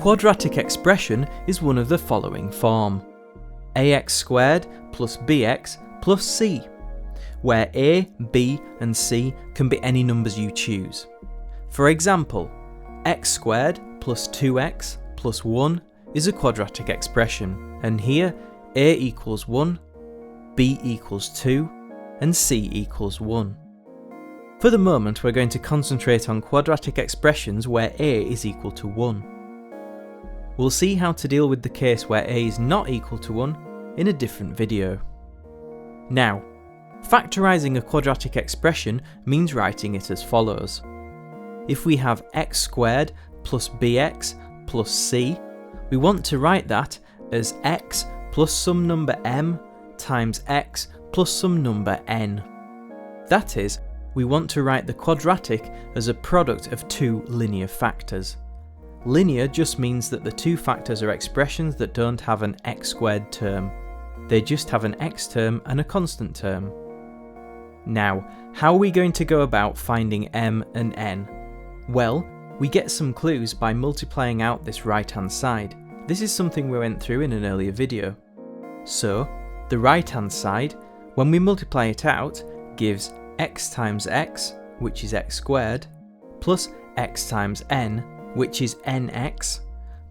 quadratic expression is one of the following form: ax squared plus bx plus c, where a, b and c can be any numbers you choose. For example, x squared plus 2x plus 1 is a quadratic expression, and here a equals 1, b equals 2 and c equals 1. For the moment we're going to concentrate on quadratic expressions where a is equal to 1. We'll see how to deal with the case where a is not equal to 1 in a different video. Now, factorising a quadratic expression means writing it as follows. If we have x squared plus bx plus c, we want to write that as x plus some number m times x plus some number n. That is, we want to write the quadratic as a product of two linear factors. Linear just means that the two factors are expressions that don't have an x squared term. They just have an x term and a constant term. Now, how are we going to go about finding m and n? Well, we get some clues by multiplying out this right hand side. This is something we went through in an earlier video. So, the right hand side, when we multiply it out, gives x times x, which is x squared, plus x times n, which is nx,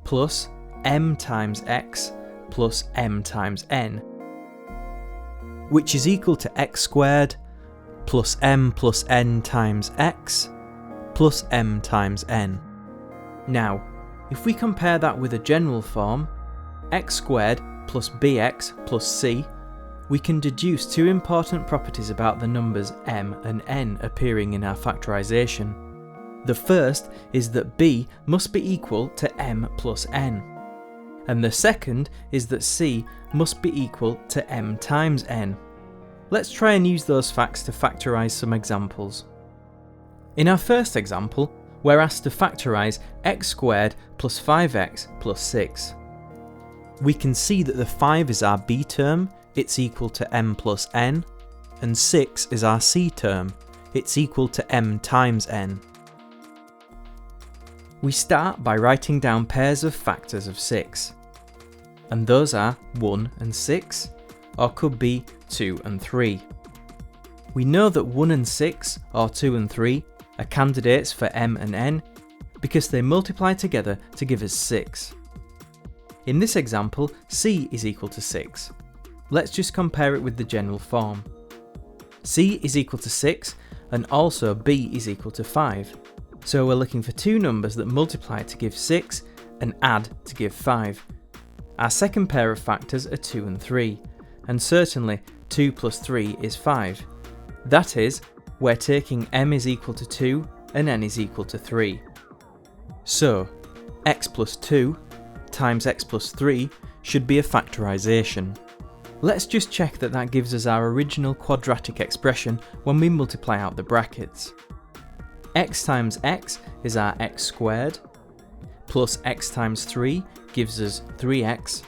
plus m times x, plus m times n, which is equal to x squared, plus m plus n times x, plus m times n. Now, if we compare that with a general form, x squared plus bx plus c, we can deduce two important properties about the numbers m and n appearing in our factorisation. The first is that b must be equal to m plus n, and the second is that c must be equal to m times n. Let's try and use those facts to factorise some examples. In our first example, we're asked to factorise x squared plus 5x plus 6. We can see that the 5 is our b term, it's equal to m plus n, and 6 is our c term, it's equal to m times n. We start by writing down pairs of factors of 6, and those are 1 and 6, or could be 2 and 3. We know that 1 and 6, or 2 and 3, are candidates for m and n because they multiply together to give us 6. In this example, c is equal to 6. Let's just compare it with the general form. c is equal to 6 and also b is equal to 5. So we're looking for two numbers that multiply to give 6 and add to give 5. Our second pair of factors are 2 and 3, and certainly 2 plus 3 is 5. That is, we're taking m is equal to 2 and n is equal to 3. So, x plus 2 times x plus 3 should be a factorisation. Let's just check that that gives us our original quadratic expression when we multiply out the brackets. X times x is our x squared, plus x times 3 gives us 3x,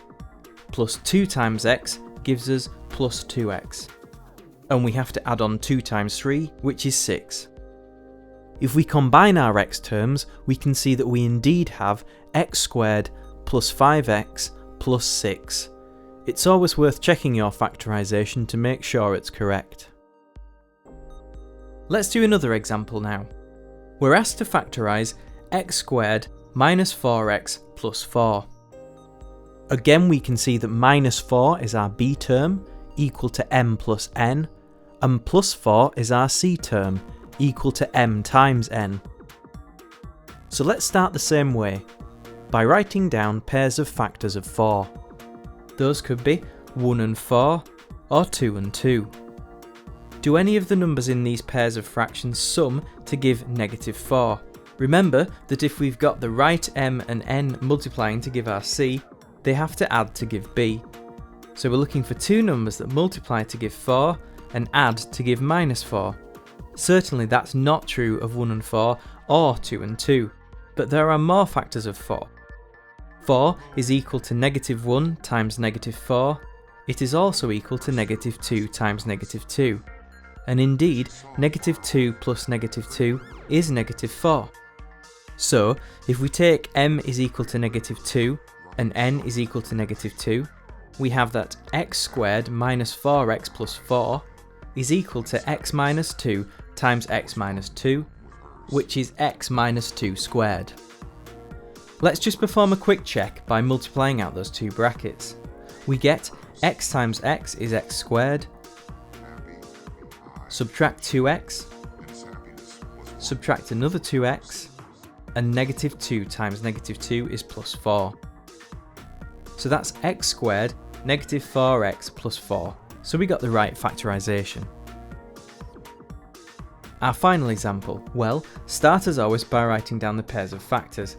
plus 2 times x gives us plus 2x. And we have to add on 2 times 3, which is 6. If we combine our x terms, we can see that we indeed have x squared plus 5x plus 6. It's always worth checking your factorisation to make sure it's correct. Let's do another example now. We're asked to factorise x squared minus 4x plus 4. Again, we can see that minus 4 is our b term, equal to m plus n, and plus 4 is our c term, equal to m times n. So let's start the same way, by writing down pairs of factors of 4. Those could be 1 and 4, or 2 and 2. Do any of the numbers in these pairs of fractions sum to give negative 4? Remember that if we've got the right m and n multiplying to give our c, they have to add to give b. So we're looking for two numbers that multiply to give 4 and add to give minus 4. Certainly that's not true of 1 and 4 or 2 and 2, but there are more factors of 4. 4 is equal to negative 1 times negative 4. It is also equal to negative 2 times negative 2. And indeed, negative 2 plus negative 2 is negative 4. So if we take m is equal to negative 2 and n is equal to negative 2, we have that x squared minus 4x plus 4 is equal to x minus 2 times x minus 2, which is x minus 2 squared. Let's just perform a quick check by multiplying out those two brackets. We get x times x is x squared, subtract 2x, subtract another 2x, and negative 2 times negative 2 is plus 4. So that's x squared negative 4x plus 4, so we got the right factorisation. Our final example, well, start as always by writing down the pairs of factors.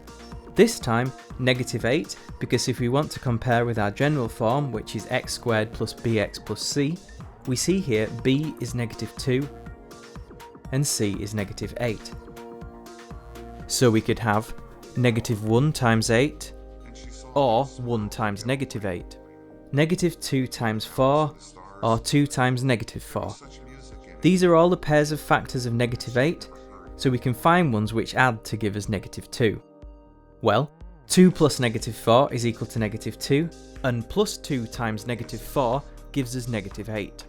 This time negative 8, because if we want to compare with our general form, which is x squared plus bx plus c, we see here b is negative 2 and c is negative 8. So we could have negative 1 times 8 or 1 times negative 8. Negative 2 times 4 or 2 times negative 4. These are all the pairs of factors of negative 8, so we can find ones which add to give us negative 2. Well, 2 plus negative 4 is equal to negative 2, and plus 2 times negative 4 gives us negative 8.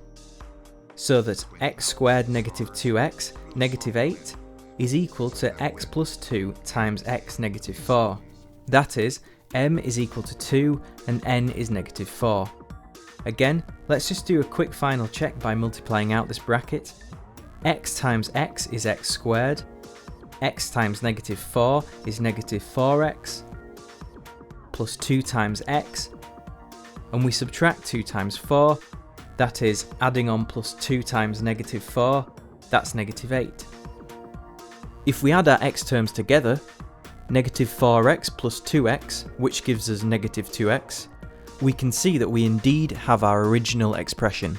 So that x squared negative 2x negative 8 is equal to x plus 2 times x negative 4. That is, m is equal to 2 and n is negative 4. Again, let's just do a quick final check by multiplying out this bracket. X times x is x squared, x times negative 4 is negative 4x, plus 2 times x, and we subtract 2 times 4, that is, adding on plus 2 times negative 4, that's negative 8. If we add our x terms together, negative 4x plus 2x, which gives us negative 2x, we can see that we indeed have our original expression.